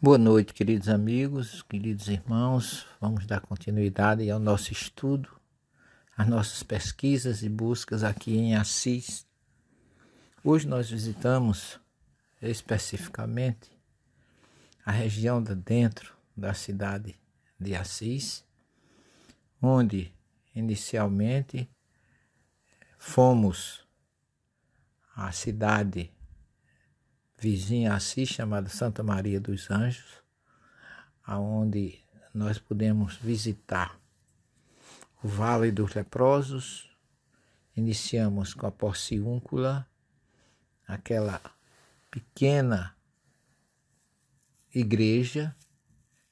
Boa noite, queridos amigos, queridos irmãos. Vamos dar continuidade ao nosso estudo, às nossas pesquisas e buscas aqui em Assis. Hoje nós visitamos especificamente a região de dentro da cidade de Assis, onde inicialmente fomos à cidade vizinha a Assis, chamada Santa Maria dos Anjos, aonde nós podemos visitar o Vale dos Leprosos. Iniciamos com a Porciúncula, aquela pequena igreja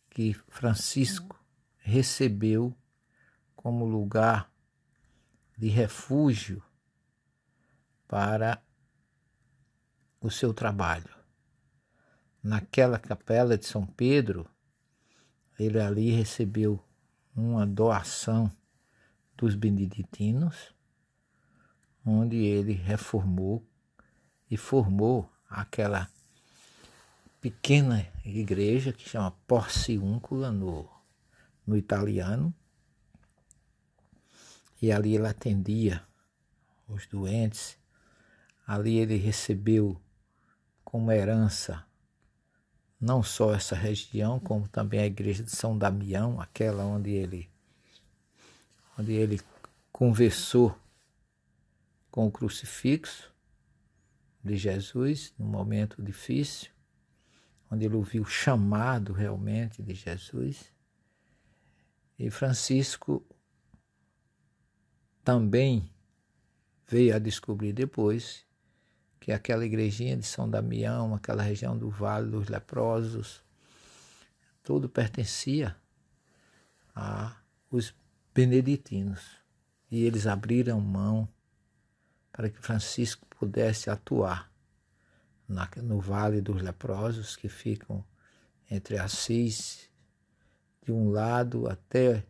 que Francisco recebeu como lugar de refúgio para o seu trabalho. Naquela capela de São Pedro, ele ali recebeu uma doação dos beneditinos, onde ele reformou e formou aquela pequena igreja que chama Porciúncula no italiano, e ali ele atendia os doentes. Ali ele recebeu como herança não só essa região, como também a igreja de São Damião, aquela onde ele conversou com o crucifixo de Jesus num momento difícil, onde ele ouviu o chamado realmente de Jesus. E Francisco também veio a descobrir depois que aquela igrejinha de São Damião, aquela região do Vale dos Leprosos, tudo pertencia aos beneditinos. E eles abriram mão para que Francisco pudesse atuar no Vale dos Leprosos, que ficam entre Assis de um lado até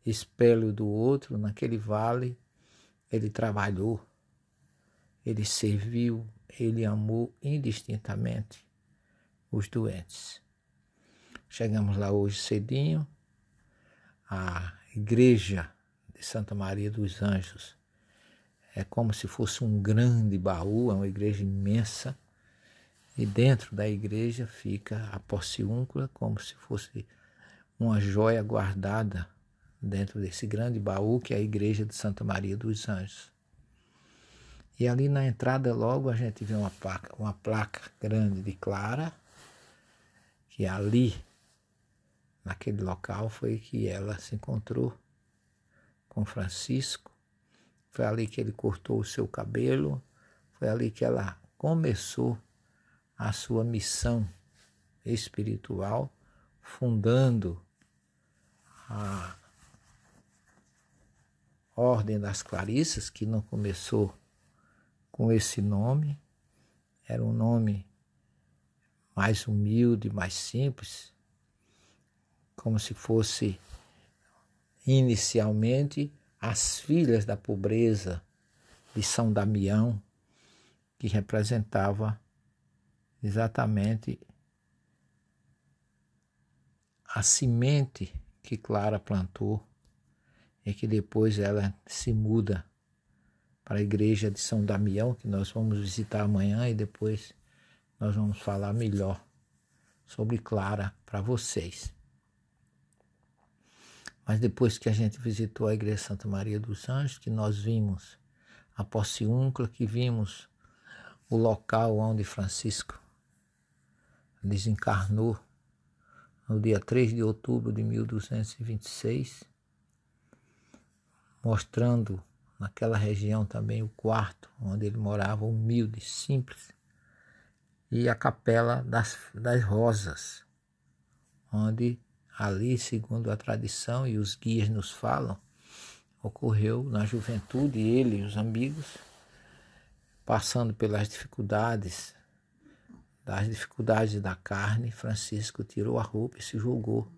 Espelho do outro. Naquele vale ele trabalhou, ele serviu, ele amou indistintamente os doentes. Chegamos lá hoje cedinho. A igreja de Santa Maria dos Anjos é como se fosse um grande baú, é uma igreja imensa, e dentro da igreja fica a Porciúncula, como se fosse uma joia guardada dentro desse grande baú que é a igreja de Santa Maria dos Anjos. E ali na entrada logo a gente vê uma placa grande de Clara, que ali, naquele local, foi que ela se encontrou com Francisco. Foi ali que ele cortou o seu cabelo, foi ali que ela começou a sua missão espiritual, fundando a Ordem das Clarissas, que não começou com esse nome, era um nome mais humilde, mais simples, como se fosse inicialmente as filhas da pobreza de São Damião, que representava exatamente a semente que Clara plantou e que depois ela se muda para a igreja de São Damião, que nós vamos visitar amanhã, e depois nós vamos falar melhor sobre Clara para vocês. Mas depois que a gente visitou a igreja de Santa Maria dos Anjos, que nós vimos a Porciúncula, que vimos o local onde Francisco desencarnou no dia 3 de outubro de 1226, mostrando naquela região também o quarto onde ele morava, humilde, simples, e a Capela das Rosas, onde ali, segundo a tradição e os guias nos falam, ocorreu na juventude, ele e os amigos, passando pelas dificuldades da carne, Francisco tirou a roupa e se jogou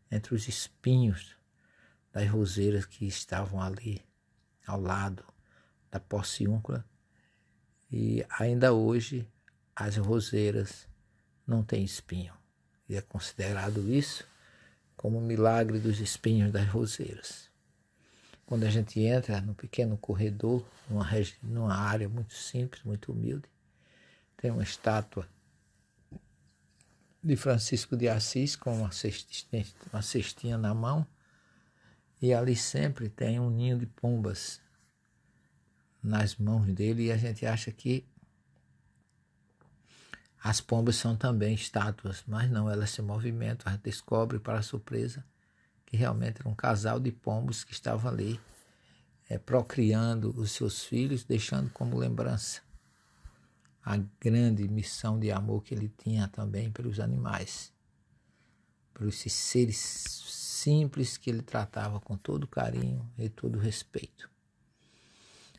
entre os espinhos das roseiras que estavam ali ao lado da Porciúncula, e ainda hoje as roseiras não têm espinho. e é considerado isso como o milagre dos espinhos das roseiras. Quando a gente entra no pequeno corredor, numa área muito simples, muito humilde, tem uma estátua de Francisco de Assis com uma cestinha na mão, e ali sempre tem um ninho de pombas nas mãos dele, e a gente acha que as pombas são também estátuas, mas não, elas se movimentam. A gente descobre, para surpresa, que realmente era um casal de pombos que estavam ali procriando os seus filhos, deixando como lembrança a grande missão de amor que ele tinha também pelos animais, por esses seres simples que ele tratava com todo carinho e todo respeito.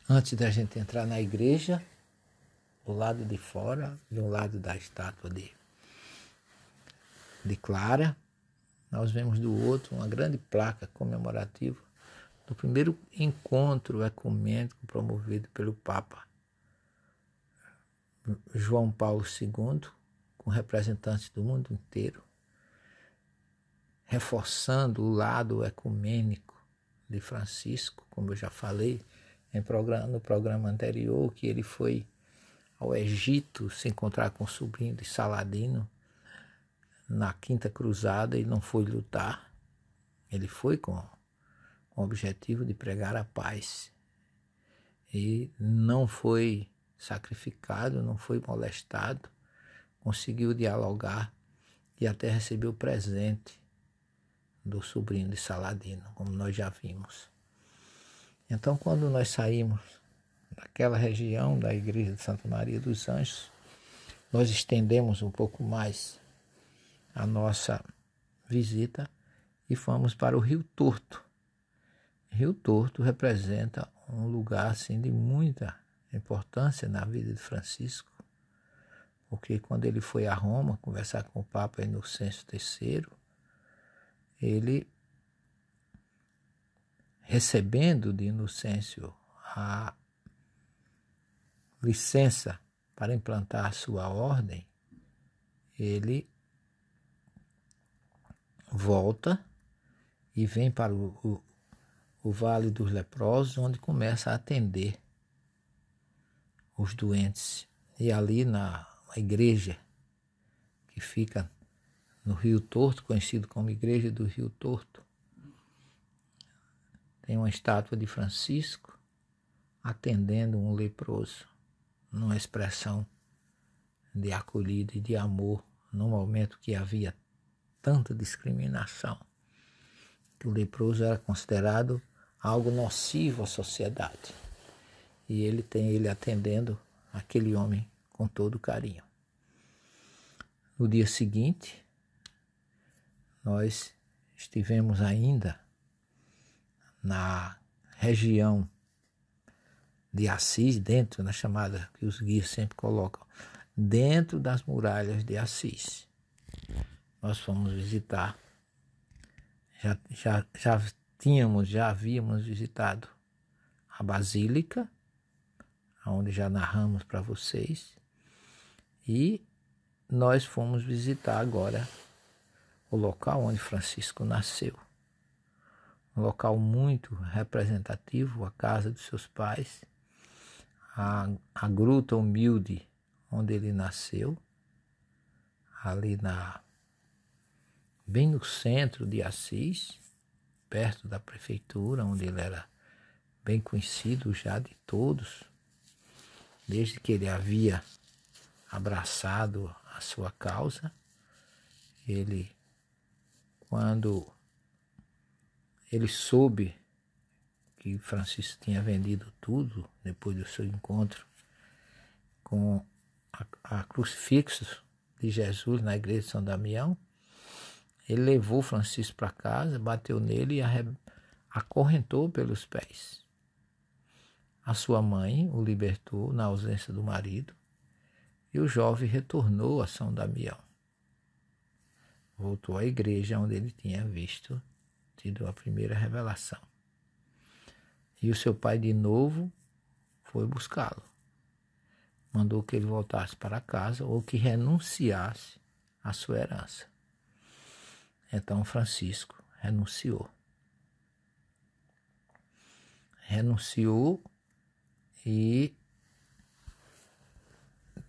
Antes da gente entrar na igreja, do lado de fora, de um lado da estátua de Clara, nós vemos do outro uma grande placa comemorativa do primeiro encontro ecumênico promovido pelo Papa João Paulo II, com representantes do mundo inteiro, reforçando o lado ecumênico de Francisco, como eu já falei no programa anterior, que ele foi ao Egito se encontrar com o sobrinho de Saladino na Quinta Cruzada e não foi lutar. Ele foi com o objetivo de pregar a paz e não foi sacrificado, não foi molestado, conseguiu dialogar e até recebeu presente do sobrinho de Saladino, como nós já vimos. Então, quando nós saímos daquela região da igreja de Santa Maria dos Anjos, nós estendemos um pouco mais a nossa visita e fomos para o Rio Torto. Rio Torto representa um lugar assim, de muita importância na vida de Francisco, porque quando ele foi a Roma conversar com o Papa Inocêncio III, ele, recebendo de Inocêncio a licença para implantar a sua ordem, ele volta e vem para o Vale dos Leprosos, onde começa a atender os doentes. E ali na igreja que fica no Rio Torto, conhecido como Igreja do Rio Torto, tem uma estátua de Francisco atendendo um leproso, numa expressão de acolhida e de amor, num momento que havia tanta discriminação, que o leproso era considerado algo nocivo à sociedade. E ele atendendo aquele homem com todo carinho. No dia seguinte, nós estivemos ainda na região de Assis, dentro da chamada que os guias sempre colocam, dentro das muralhas de Assis. Nós fomos visitar, já havíamos visitado a Basílica, onde já narramos para vocês, e nós fomos visitar agora o local onde Francisco nasceu. Um local muito representativo, a casa dos seus pais, a gruta humilde onde ele nasceu, ali bem no centro de Assis, perto da prefeitura, onde ele era bem conhecido já de todos, desde que ele havia abraçado a sua causa. Quando ele soube que Francisco tinha vendido tudo, depois do seu encontro com a crucifixo de Jesus na igreja de São Damião, ele levou Francisco para casa, bateu nele e acorrentou pelos pés. A sua mãe o libertou na ausência do marido e o jovem retornou a São Damião. Voltou à igreja onde ele tinha tido a primeira revelação. E o seu pai de novo foi buscá-lo. Mandou que ele voltasse para casa ou que renunciasse à sua herança. Então Francisco renunciou. Renunciou e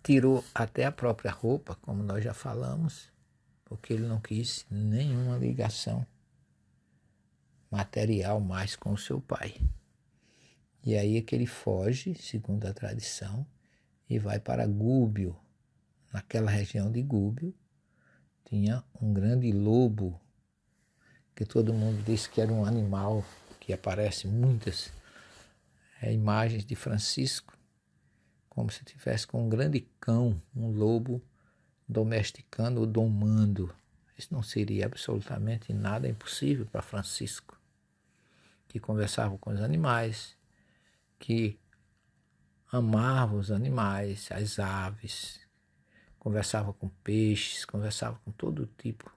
tirou até a própria roupa, como nós já falamos, porque ele não quis nenhuma ligação material mais com o seu pai. E aí é que ele foge, segundo a tradição, e vai para Gúbio. Naquela região de Gúbio tinha um grande lobo, que todo mundo disse que era um animal, que aparece muitas imagens de Francisco, como se tivesse com um grande cão, um lobo domesticando ou domando. Isso não seria absolutamente nada impossível para Francisco, que conversava com os animais, que amava os animais, as aves, conversava com peixes, conversava com todo tipo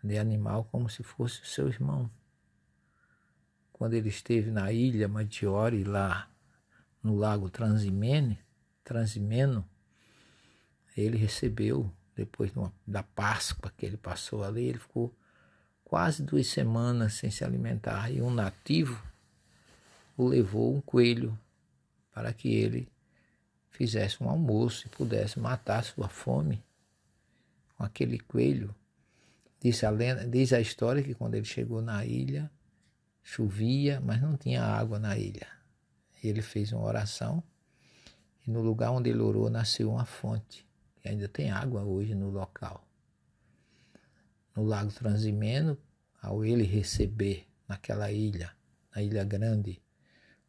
de animal como se fosse o seu irmão. Quando ele esteve na ilha Maggiore, lá no lago Transimeno, ele recebeu, depois da Páscoa que ele passou ali, ele ficou quase 2 semanas sem se alimentar, e um nativo o levou um coelho para que ele fizesse um almoço e pudesse matar sua fome com aquele coelho. Diz a história que quando ele chegou na ilha, chovia, mas não tinha água na ilha. Ele fez uma oração e no lugar onde ele orou nasceu uma fonte, que ainda tem água hoje no local. No lago Transimeno, ao ele receber naquela ilha, na Ilha Grande,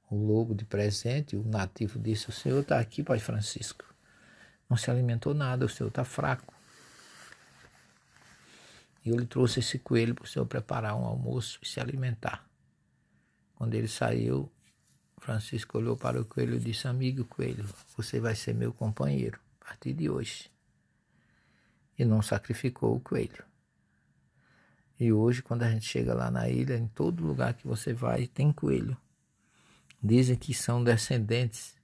o lobo de presente, o nativo disse: o senhor está aqui, Pai Francisco, não se alimentou nada, o senhor está fraco. E eu lhe trouxe esse coelho para o senhor preparar um almoço e se alimentar. Quando ele saiu, Francisco olhou para o coelho e disse: amigo coelho, você vai ser meu companheiro a partir de hoje. E não sacrificou o coelho. E hoje, quando a gente chega lá na ilha, em todo lugar que você vai, tem coelho. Dizem que são descendentes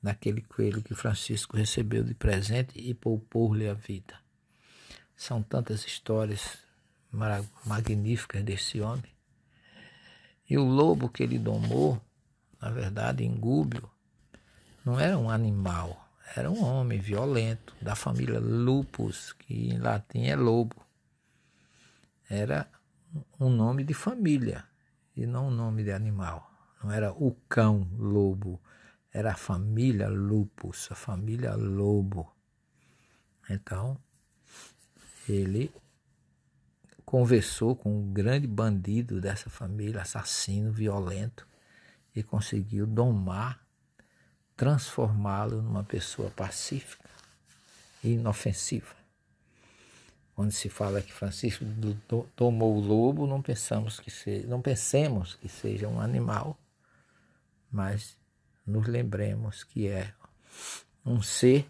daquele coelho que Francisco recebeu de presente e poupou-lhe a vida. São tantas histórias magníficas desse homem. E o lobo que ele domou, na verdade, em Gúbio, não era um animal, era um homem violento, da família Lupus, que em latim é lobo. Era um nome de família e não um nome de animal. Não era o cão lobo, era a família Lupus, a família lobo. Então, ele conversou com um grande bandido dessa família, assassino, violento, e conseguiu domar, transformá-lo numa pessoa pacífica e inofensiva. Quando se fala que Francisco tomou o lobo, não pensemos que seja um animal, mas nos lembremos que é um ser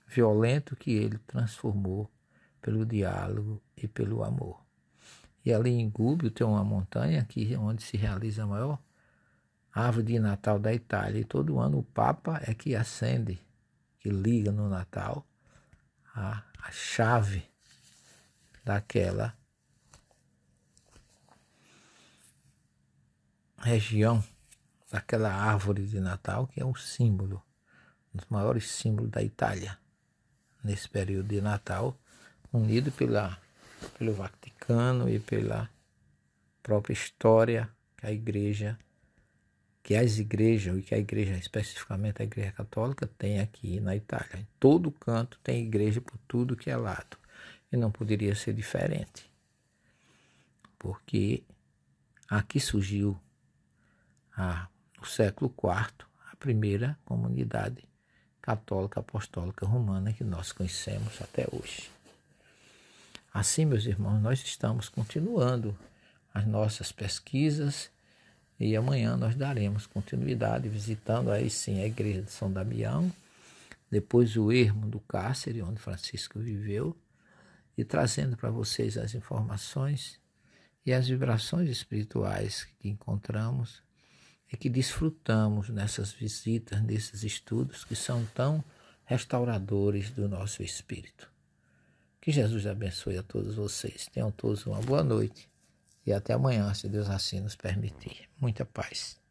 violento que ele transformou pelo diálogo e pelo amor. E ali em Gúbio tem uma montanha onde se realiza a maior árvore de Natal da Itália. E todo ano o Papa é que acende, que liga no Natal a chave daquela região, daquela árvore de Natal, que é um símbolo, um dos maiores símbolos da Itália, nesse período de Natal, unido pelo Vaticano e pela própria história que a igreja, que as igrejas, e que a igreja, especificamente a Igreja Católica, tem aqui na Itália. Em todo canto tem igreja por tudo que é lado. E não poderia ser diferente. Porque aqui surgiu, no século IV, a primeira comunidade católica apostólica romana que nós conhecemos até hoje. Assim, meus irmãos, nós estamos continuando as nossas pesquisas e amanhã nós daremos continuidade visitando aí sim a igreja de São Damião, depois o ermo do Cárcere, onde Francisco viveu, e trazendo para vocês as informações e as vibrações espirituais que encontramos e que desfrutamos nessas visitas, nesses estudos que são tão restauradores do nosso espírito. Que Jesus abençoe a todos vocês. Tenham todos uma boa noite e até amanhã, se Deus assim nos permitir. Muita paz.